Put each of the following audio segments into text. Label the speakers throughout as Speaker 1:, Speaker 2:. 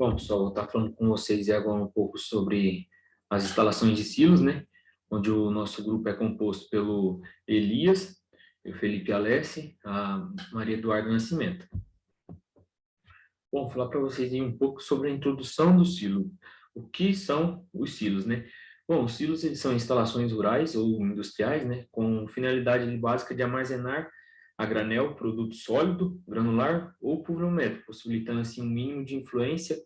Speaker 1: Bom, pessoal, vou estar falando com vocês agora um pouco sobre as instalações de silos, né? Onde o nosso grupo é composto pelo Elias, o Felipe Alessi, a Maria Eduarda Nascimento. Bom, vou falar para vocês aí um pouco sobre a introdução do silo. O que são os silos, né? Bom, os silos eles são instalações rurais ou industriais, né? Com finalidade básica de armazenar a granel, produto sólido, granular ou pluviométrico, possibilitando assim um mínimo de influência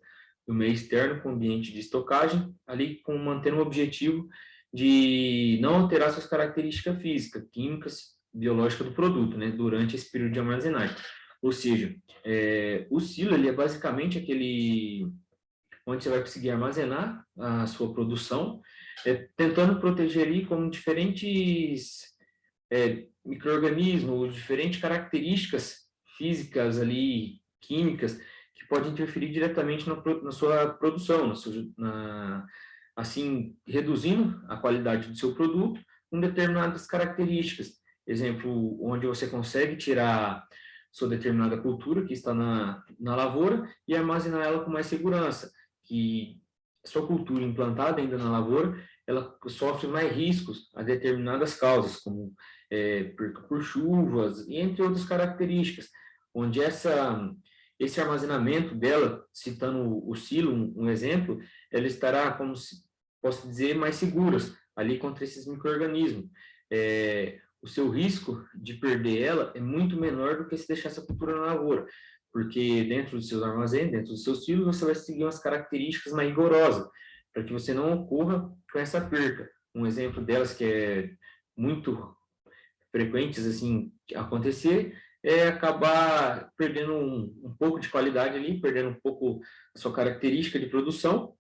Speaker 1: do meio externo com o ambiente de estocagem, ali com mantendo o objetivo de não alterar suas características físicas, químicas, biológicas do produto, né? Durante esse período de armazenagem. Ou seja, o silo ele é basicamente aquele onde você vai conseguir armazenar a sua produção, tentando proteger ali com diferentes micro-organismos, diferentes características físicas ali, químicas, que podem interferir diretamente na sua produção, assim, reduzindo a qualidade do seu produto com determinadas características. Exemplo, onde você consegue tirar sua determinada cultura que está na lavoura e armazenar ela com mais segurança, que sua cultura implantada ainda na lavoura, ela sofre mais riscos a determinadas causas, como perca por chuvas, e entre outras características, onde esse armazenamento dela, citando o silo, um exemplo, ela estará, como se posso dizer, mais seguras ali contra esses micro-organismos. O seu risco de perder ela é muito menor do que se deixar essa cultura na lavoura, porque dentro dos seus armazéns, dentro dos seus silos, você vai seguir umas características mais rigorosas, para que você não ocorra com essa perca. Um exemplo delas que é muito frequentes assim acontecer é acabar perdendo um pouco de qualidade ali, perdendo um pouco a sua característica de produção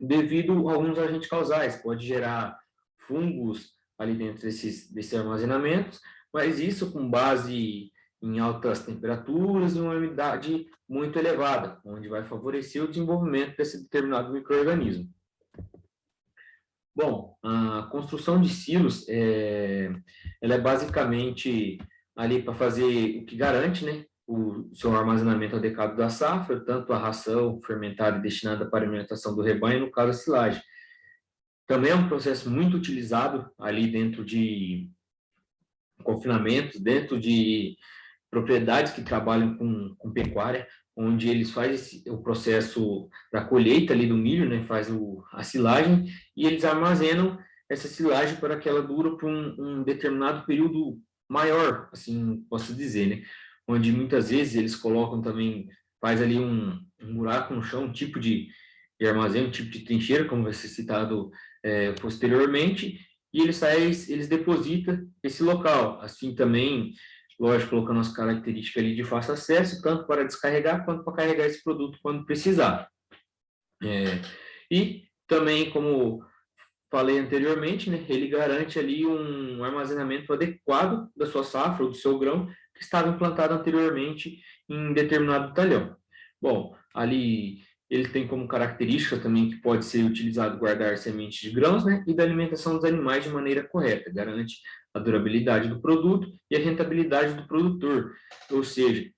Speaker 1: devido a alguns agentes causais. Pode gerar fungos ali dentro desses armazenamentos, mas isso com base em altas temperaturas e uma umidade muito elevada, onde vai favorecer o desenvolvimento desse determinado micro-organismo. Bom, a construção de silos, ela é basicamente ali para fazer o que garante, né, o seu armazenamento adequado da safra, tanto a ração fermentada e destinada para alimentação do rebanho, no caso a silagem. Também é um processo muito utilizado ali dentro de confinamentos, dentro de propriedades que trabalham com pecuária, onde eles fazem o processo da colheita ali do milho, né, faz a silagem, e eles armazenam essa silagem para que ela dure por um determinado período maior, assim posso dizer, né, onde muitas vezes eles colocam também, faz ali um buraco no chão, um tipo de armazém, um tipo de trincheira, como vai ser citado posteriormente, e eles depositam esse local, assim também lógico, colocando as características ali de fácil acesso, tanto para descarregar quanto para carregar esse produto quando precisar. E também, como falei anteriormente, né, ele garante ali um armazenamento adequado da sua safra ou do seu grão que estava implantado anteriormente em determinado talhão. Bom, ali ele tem como característica também que pode ser utilizado guardar sementes de grãos, né, e da alimentação dos animais de maneira correta, garante a durabilidade do produto e a rentabilidade do produtor. Ou seja,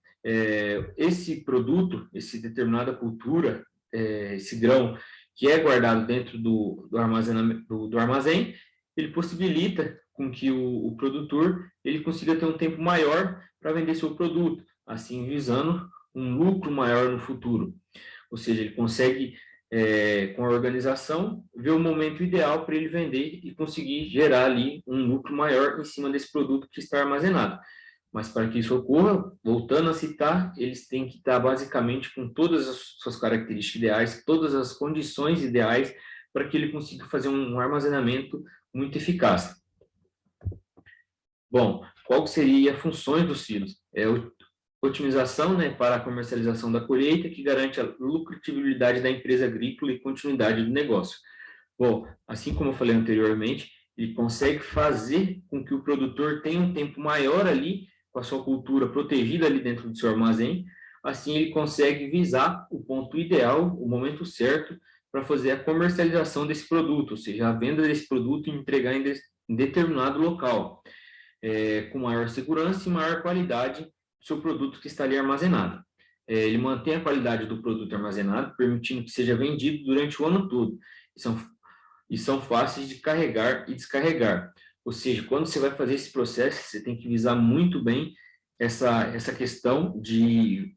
Speaker 1: esse produto, esse determinada cultura, esse grão que é guardado dentro do armazenamento do armazém, ele possibilita com que o produtor ele consiga ter um tempo maior para vender seu produto, assim visando um lucro maior no futuro. Ou seja, ele consegue, com a organização, ver o momento ideal para ele vender e conseguir gerar ali um lucro maior em cima desse produto que está armazenado. Mas para que isso ocorra, voltando a citar, eles têm que estar basicamente com todas as suas características ideais, todas as condições ideais para que ele consiga fazer um armazenamento muito eficaz. Bom, qual seria as funções dos silos? Otimização, né, para a comercialização da colheita, que garante a lucratividade da empresa agrícola e continuidade do negócio. Bom, assim como eu falei anteriormente, ele consegue fazer com que o produtor tenha um tempo maior ali, com a sua cultura protegida ali dentro do seu armazém, assim ele consegue visar o ponto ideal, o momento certo, para fazer a comercialização desse produto, ou seja, a venda desse produto e entregar em determinado local, com maior segurança e maior qualidade do seu produto que está ali armazenado. ele mantém a qualidade do produto armazenado, permitindo que seja vendido durante o ano todo. E são fáceis de carregar e descarregar. Ou seja, quando você vai fazer esse processo, você tem que visar muito bem essa questão de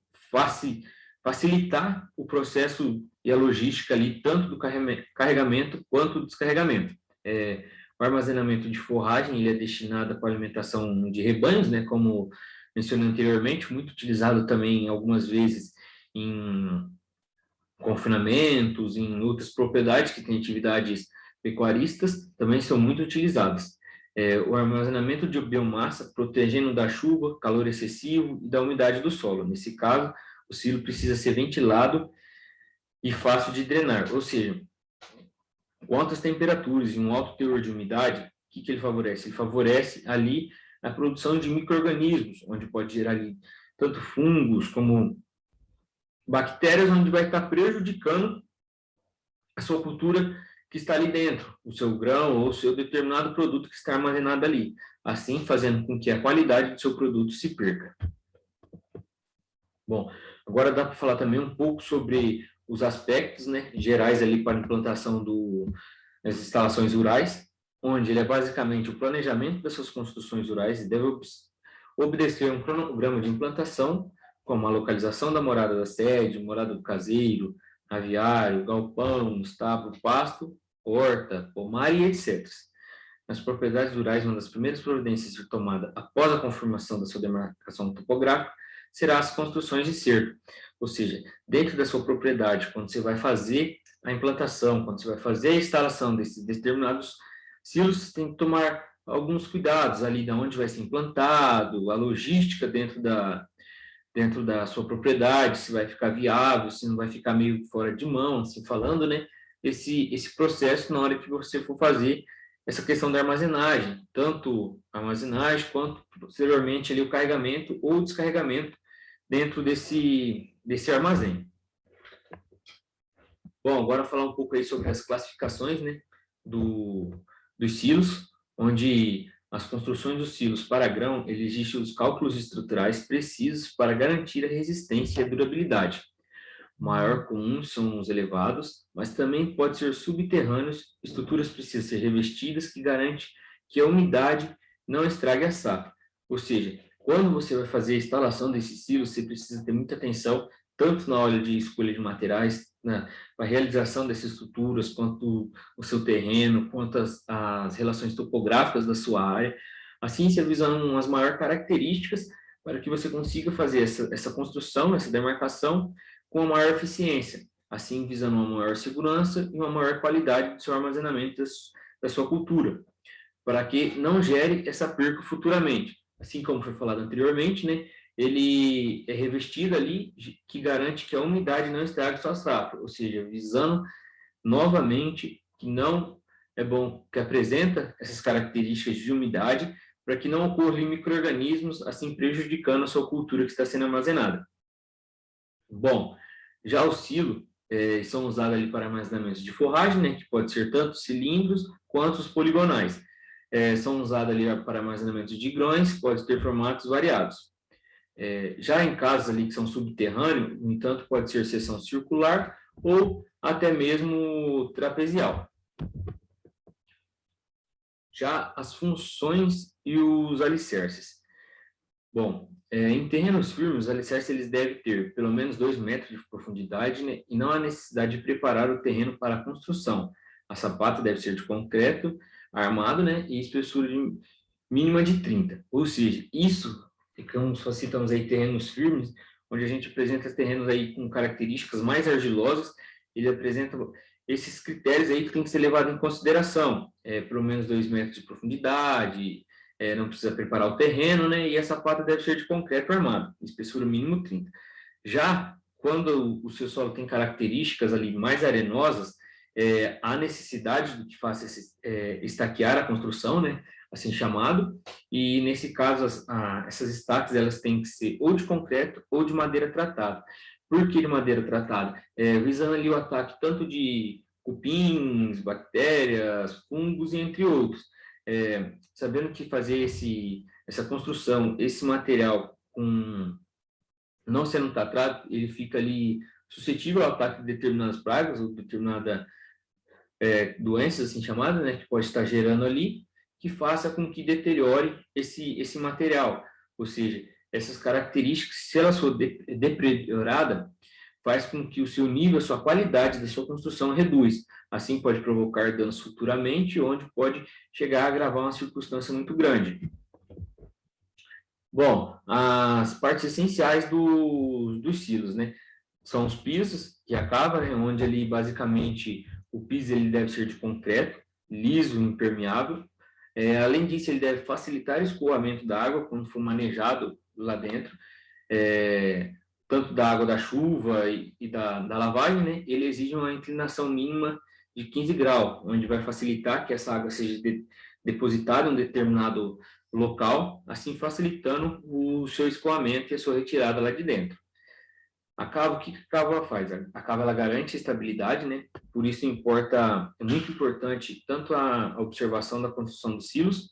Speaker 1: facilitar o processo e a logística ali, tanto do carregamento quanto do descarregamento. O armazenamento de forragem ele é destinado para alimentação de rebanhos, né, como mencionei anteriormente, muito utilizado também algumas vezes em confinamentos, em outras propriedades que têm atividades pecuaristas, também são muito utilizadas. O armazenamento de biomassa, protegendo da chuva, calor excessivo e da umidade do solo. Nesse caso, o silo precisa ser ventilado e fácil de drenar, ou seja, com altas temperaturas e um alto teor de umidade, o que ele favorece? Ele favorece ali a produção de micro-organismos, onde pode gerar ali tanto fungos como bactérias, onde vai estar prejudicando a sua cultura que está ali dentro, o seu grão ou o seu determinado produto que está armazenado ali, assim fazendo com que a qualidade do seu produto se perca. Bom, agora dá para falar também um pouco sobre os aspectos, né, gerais ali para a implantação das instalações rurais, onde ele é basicamente o planejamento dessas construções rurais e deve obedecer um cronograma de implantação, como a localização da morada da sede, morada do caseiro, aviário, galpão, estábulo, pasto, horta, pomar e etc. Nas propriedades rurais, uma das primeiras providências a ser tomada após a confirmação da sua demarcação topográfica será as construções de cerco. Ou seja, dentro da sua propriedade, quando você vai fazer a implantação, quando você vai fazer a instalação desses determinados silos, você tem que tomar alguns cuidados ali de onde vai ser implantado, a logística dentro da sua propriedade, se vai ficar viável, se não vai ficar meio fora de mão, assim falando, né? Esse processo na hora que você for fazer essa questão da armazenagem, tanto a armazenagem quanto posteriormente ali o carregamento ou descarregamento dentro desse armazém. Bom, agora falar um pouco aí sobre as classificações, né, dos silos, onde as construções dos silos para grão exigem os cálculos estruturais precisos para garantir a resistência e a durabilidade. O maior comum são os elevados, mas também pode ser subterrâneos, estruturas precisam ser revestidas que garante que a umidade não estrague a safra. Ou seja, quando você vai fazer a instalação desses silos, você precisa ter muita atenção, tanto na hora de escolha de materiais, na realização dessas estruturas, quanto o seu terreno, quanto as relações topográficas da sua área. Assim, você visando as maiores características para que você consiga fazer essa construção, essa demarcação, com uma maior eficiência, assim visando uma maior segurança e uma maior qualidade do seu armazenamento da sua cultura, para que não gere essa perca futuramente. Assim como foi falado anteriormente, né, ele é revestido ali que garante que a umidade não estrague sua safra, ou seja, visando novamente que não é bom, que apresenta essas características de umidade para que não ocorram micro-organismos, assim prejudicando a sua cultura que está sendo armazenada. Bom, já o silo são usados ali para armazenamento de forragem, né, que pode ser tanto cilindros quanto os poligonais. São usados ali para armazenamento de grãos, pode ter formatos variados. Já em casos ali que são subterrâneos, no entanto, pode ser seção circular ou até mesmo trapezial. Já as funções e os alicerces. Bom, em terrenos firmes, os alicerces eles devem ter pelo menos 2 metros de profundidade, né, e não há necessidade de preparar o terreno para a construção. A sapata deve ser de concreto armado, né, e espessura mínima de 30. Ou seja, isso, como citamos aí terrenos firmes, onde a gente apresenta terrenos aí com características mais argilosas, ele apresenta esses critérios aí que tem que ser levado em consideração, pelo menos 2 metros de profundidade, não precisa preparar o terreno, né? E a sapata deve ser de concreto armado, espessura mínimo 30. Já quando o seu solo tem características ali mais arenosas, há necessidade de que faça estaquear a construção, né? Assim chamado, e nesse caso essas estacas elas têm que ser ou de concreto ou de madeira tratada. Por que de madeira tratada? Visando ali o ataque tanto de cupins, bactérias, fungos e entre outros. Sabendo que fazer essa construção, esse material com não sendo tratado, ele fica ali suscetível ao ataque de determinadas pragas ou determinada doenças, assim chamadas, né, que pode estar gerando ali, que faça com que deteriore esse material. Ou seja, essas características, se elas for deteriorada, faz com que o seu nível, a sua qualidade da sua construção reduz. Assim, pode provocar danos futuramente, onde pode chegar a agravar uma circunstância muito grande. Bom, as partes essenciais dos silos, né? São os pisos, que é a cava, né? Onde ali, basicamente, o piso ele deve ser de concreto, liso e impermeável. Além disso, ele deve facilitar o escoamento da água quando for manejado lá dentro. Tanto da água da chuva e da lavagem, né? Ele exige uma inclinação mínima de 15 graus, onde vai facilitar que essa água seja depositada em um determinado local, assim facilitando o seu escoamento e a sua retirada lá de dentro. A cava, o que a cava faz? A cava ela garante a estabilidade, né? Por isso é muito importante tanto a observação da construção dos silos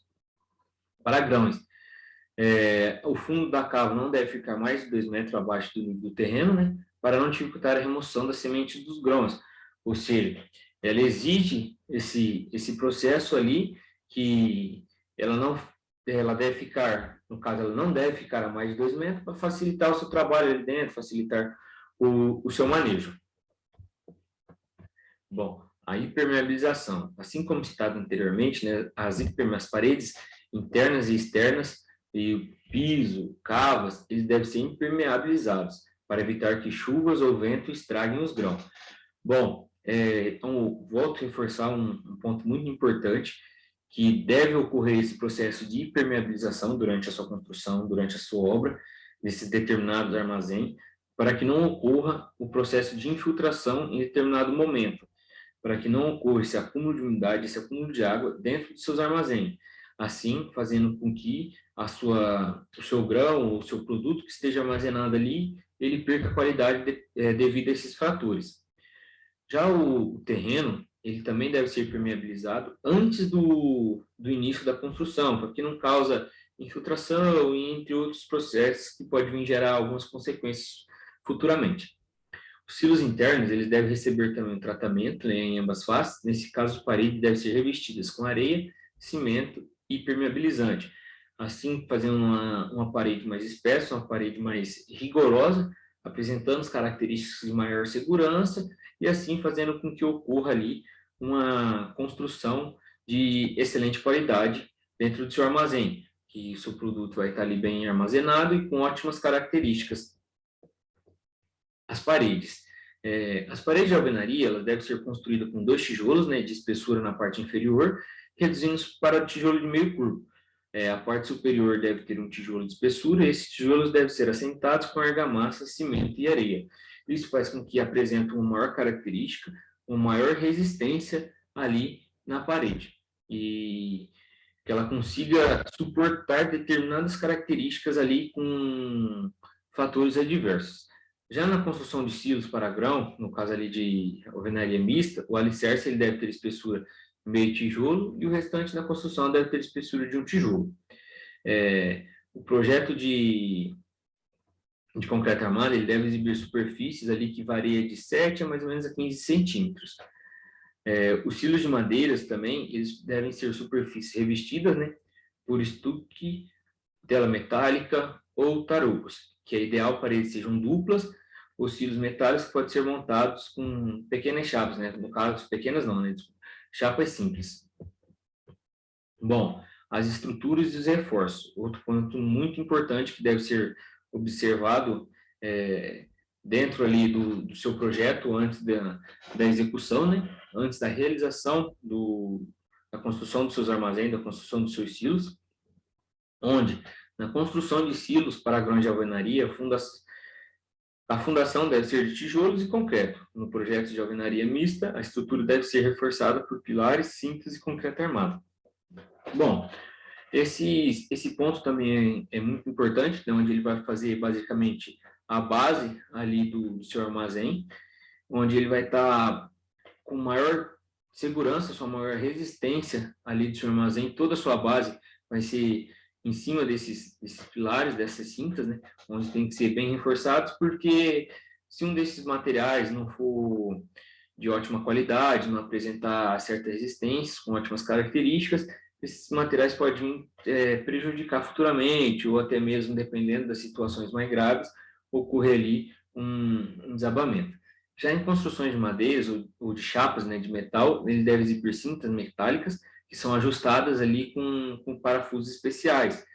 Speaker 1: para grãos. O fundo da cava não deve ficar mais de 2 metros abaixo do terreno, né? Para não dificultar a remoção da semente dos grãos. Ou seja, ela exige esse processo ali que ela deve ficar, no caso, ela não deve ficar a mais de 2 metros para facilitar o seu trabalho ali dentro, facilitar o seu manejo. Bom, a impermeabilização. Assim como citado anteriormente, né, as paredes internas e externas e o piso, cavas, eles devem ser impermeabilizados para evitar que chuvas ou vento estraguem os grãos. Bom, então, volto a reforçar um ponto muito importante, que deve ocorrer esse processo de impermeabilização durante a sua construção, durante a sua obra, nesses determinados armazéns, para que não ocorra o processo de infiltração em determinado momento, para que não ocorra esse acúmulo de umidade, esse acúmulo de água dentro de seus armazéns, assim fazendo com que o seu grão, o seu produto que esteja armazenado ali, ele perca a qualidade devido a esses fatores. Já o terreno, ele também deve ser permeabilizado antes do início da construção, para que não causa infiltração e entre outros processos que podem vir gerar algumas consequências futuramente. Os silos internos, eles devem receber também um tratamento, né, em ambas faces. Nesse caso, as paredes devem ser revestidas com areia, cimento e permeabilizante. Assim, fazendo uma parede mais espessa, uma parede mais rigorosa, apresentando as características de maior segurança e assim fazendo com que ocorra ali uma construção de excelente qualidade dentro do seu armazém, que o seu produto vai estar ali bem armazenado e com ótimas características. As paredes de alvenaria elas devem ser construídas com 2 tijolos, né, de espessura na parte inferior, reduzindo para o tijolo de meio curvo. A parte superior deve ter um tijolo de espessura e esses tijolos devem ser assentados com argamassa, cimento e areia. Isso faz com que apresente uma maior característica, uma maior resistência ali na parede e que ela consiga suportar determinadas características ali com fatores adversos. Já na construção de silos para grão, no caso ali de alvenaria mista, o alicerce ele deve ter espessura meio tijolo e o restante da construção deve ter espessura de um tijolo. O projeto de concreto armado ele deve exibir superfícies ali que varia de 7 a mais ou menos a 15 centímetros. Os silos de madeiras também eles devem ser superfícies revestidas, né, por estuque, tela metálica ou tarugos, que é ideal para eles sejam duplas. Os silos metálicos podem ser montados com pequenas chapas, né? No caso, pequenas não, né? Chapas simples. Bom, as estruturas e os reforços. Outro ponto muito importante que deve ser observado dentro ali do seu projeto antes da execução, né? Antes da realização da construção dos seus armazéns, da construção dos seus silos, onde na construção de silos para grãos de alvenaria, a fundação deve ser de tijolos e concreto. No projeto de alvenaria mista, a estrutura deve ser reforçada por pilares simples e concreto armado. Bom, esse ponto também é muito importante, né, onde ele vai fazer basicamente a base ali do seu armazém, onde ele vai estar com maior segurança, sua maior resistência ali do seu armazém, toda a sua base vai ser em cima desses pilares, dessas cintas, né, onde tem que ser bem reforçados, porque se um desses materiais não for de ótima qualidade, não apresentar certas resistências com ótimas características, esses materiais podem prejudicar futuramente, ou até mesmo, dependendo das situações mais graves, ocorrer ali um desabamento. Já em construções de madeiras ou de chapas, né, de metal, ele deve exibir cintas metálicas que são ajustadas ali com parafusos especiais,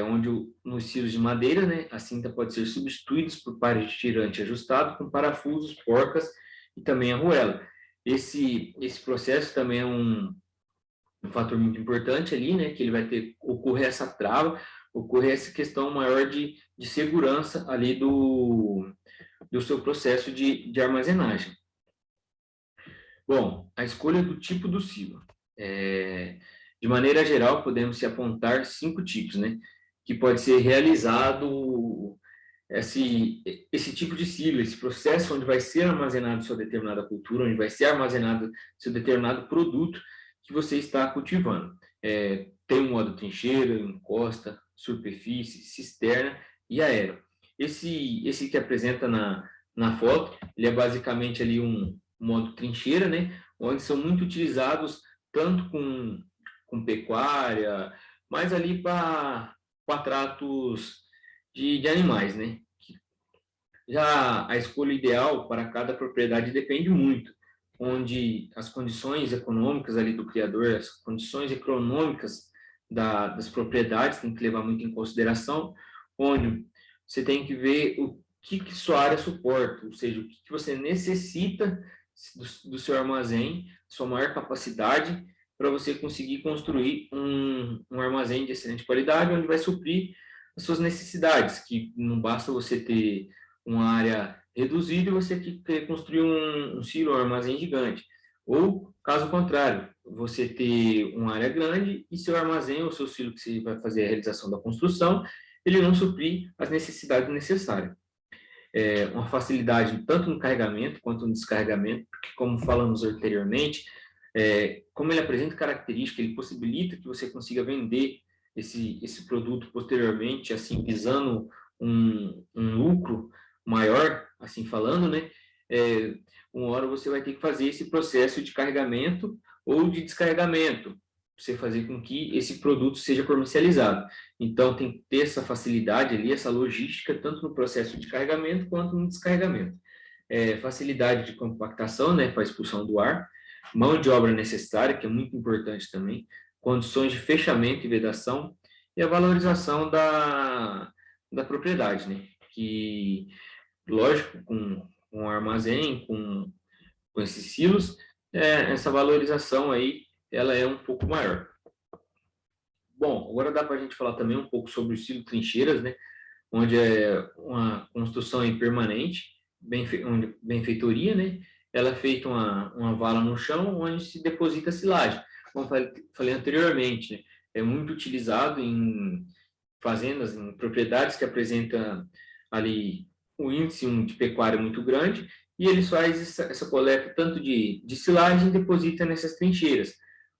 Speaker 1: onde nos silos de madeira, né, a cinta pode ser substituída por pares de tirante ajustado com parafusos, porcas e também arruela. Esse processo também é um fator muito importante ali, né, que ele vai ocorrer essa trava, ocorrer essa questão maior de segurança ali do seu processo de armazenagem. Bom, a escolha do tipo do silo. De maneira geral, podemos se apontar 5 tipos, né, que pode ser realizado esse tipo de silo, esse processo onde vai ser armazenado sua determinada cultura, onde vai ser armazenado seu determinado produto que você está cultivando. Tem o modo trincheira, encosta, superfície, cisterna e aero. Esse que apresenta na foto, ele é basicamente ali um modo trincheira, né, onde são muito utilizados tanto com pecuária, mas ali para tratos de animais, né? Já a escolha ideal para cada propriedade depende muito, onde as condições econômicas ali do criador, as condições econômicas das propriedades tem que levar muito em consideração, onde você tem que ver o que sua área suporta, ou seja, o que você necessita do seu armazém, sua maior capacidade, para você conseguir construir um armazém de excelente qualidade, onde vai suprir as suas necessidades, que não basta você ter uma área reduzida e você quer construir um silo, um armazém gigante. Ou, caso contrário, você ter uma área grande e seu armazém ou seu silo que você vai fazer a realização da construção, ele não suprir as necessidades necessárias. Uma facilidade tanto no carregamento quanto no descarregamento, porque, como falamos anteriormente, como ele apresenta características, ele possibilita que você consiga vender esse produto posteriormente, assim, visando um lucro maior, assim falando, né? Uma hora você vai ter que fazer esse processo de carregamento ou de descarregamento, para você fazer com que esse produto seja comercializado. Então, tem que ter essa facilidade ali, essa logística, tanto no processo de carregamento quanto no descarregamento. Facilidade de compactação, né, para a expulsão do ar, mão de obra necessária, que é muito importante também, condições de fechamento e vedação, e a valorização da propriedade, né, que, lógico, com um armazém, com esses silos, essa valorização aí, ela é um pouco maior. Bom, agora dá para a gente falar também um pouco sobre o silo trincheiras, né, onde é uma construção permanente, benfeitoria, né? Ela é feita uma vala no chão onde se deposita silagem. Como falei anteriormente, né? É muito utilizado em fazendas, em propriedades que apresentam ali um índice de pecuária muito grande, e eles fazem essa coleta tanto de silagem e deposita nessas trincheiras,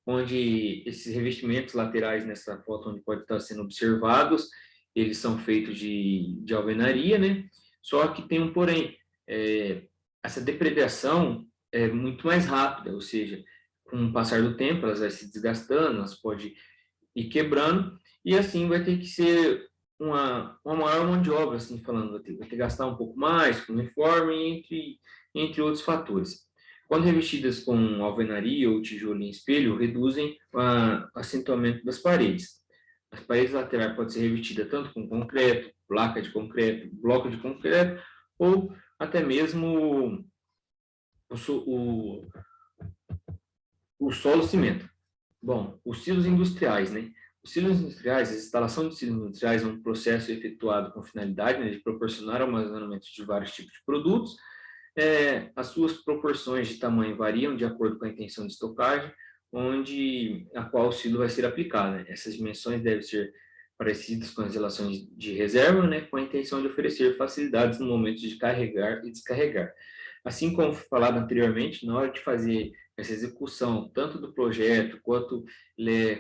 Speaker 1: onde esses revestimentos laterais nessa foto, onde pode estar sendo observados, eles são feitos de alvenaria, né? Só que tem um porém, essa depredação é muito mais rápida, ou seja, com o passar do tempo, elas vão se desgastando, elas podem ir quebrando, e assim vai ter que ser uma maior mão de obra, assim falando, vai ter que gastar um pouco mais com uniforme, entre outros fatores. Quando revestidas com alvenaria ou tijolo em espelho, reduzem o acentuamento das paredes. As paredes laterais podem ser revestidas tanto com concreto, placa de concreto, bloco de concreto, ou até mesmo o solo cimento. Bom, os silos industriais, né? Os silos industriais, a instalação de silos industriais é um processo efetuado com finalidade, né, de proporcionar armazenamento de vários tipos de produtos. As suas proporções de tamanho variam de acordo com a intenção de estocagem, a qual o silo vai ser aplicado, né? Essas dimensões devem ser parecidas com as relações de reserva, né, com a intenção de oferecer facilidades no momento de carregar e descarregar. Assim como falado anteriormente, na hora de fazer essa execução, tanto do projeto, quanto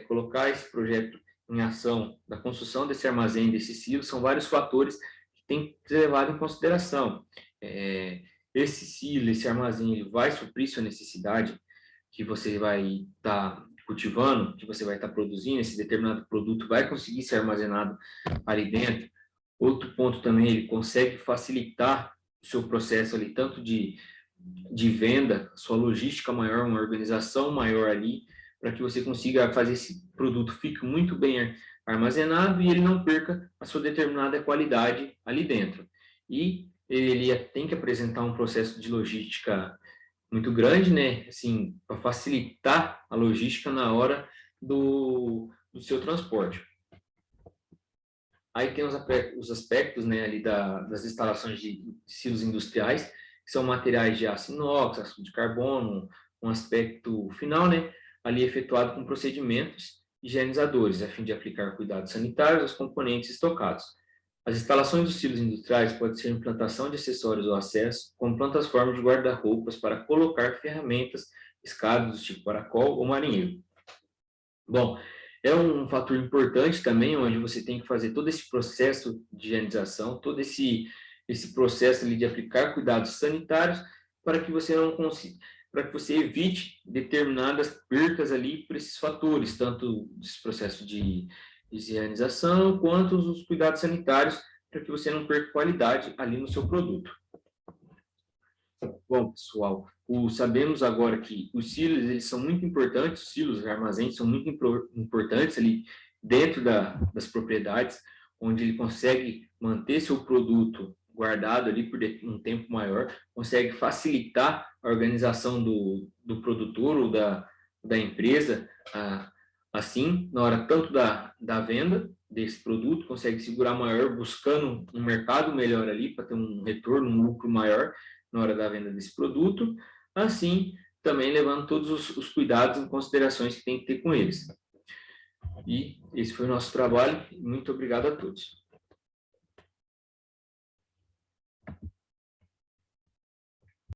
Speaker 1: colocar esse projeto em ação da construção desse armazém, desse silo, são vários fatores que tem que ser levado em consideração. Esse silo, esse armazém, ele vai suprir sua necessidade que você vai estar cultivando, que você vai estar produzindo, esse determinado produto vai conseguir ser armazenado ali dentro. Outro ponto também, ele consegue facilitar o seu processo ali, tanto de venda, sua logística maior, uma organização maior ali, para que você consiga fazer esse produto fique muito bem armazenado e ele não perca a sua determinada qualidade ali dentro. E ele tem que apresentar um processo de logística muito grande, né? Assim, para facilitar a logística na hora do seu transporte. Aí tem os aspectos, né, ali das instalações de silos industriais, que são materiais de aço inox, aço de carbono, um aspecto final, né, ali efetuado com procedimentos higienizadores, a fim de aplicar cuidados sanitários aos componentes estocados. As instalações dos silos industriais podem ser implantação de acessórios ou acesso, como plataformas de guarda-roupas para colocar ferramentas, escadas do tipo caracol ou marinheiro. Bom, é um fator importante também, onde você tem que fazer todo esse processo de higienização, todo esse processo ali de aplicar cuidados sanitários para que você não consiga, para que você evite determinadas percas ali por esses fatores, tanto esse processo de higienização, quanto os cuidados sanitários, para que você não perca qualidade ali no seu produto. Bom, pessoal, sabemos agora que os silos, eles são muito importantes, os silos, armazéns são muito importantes ali dentro das propriedades, onde ele consegue manter seu produto guardado ali por um tempo maior, consegue facilitar a organização do produtor ou da empresa, assim, na hora tanto da venda desse produto, consegue segurar maior, buscando um mercado melhor ali, para ter um retorno, um lucro maior, na hora da venda desse produto, assim também levando todos os cuidados e considerações que tem que ter com eles. E esse foi o nosso trabalho. Muito obrigado a todos.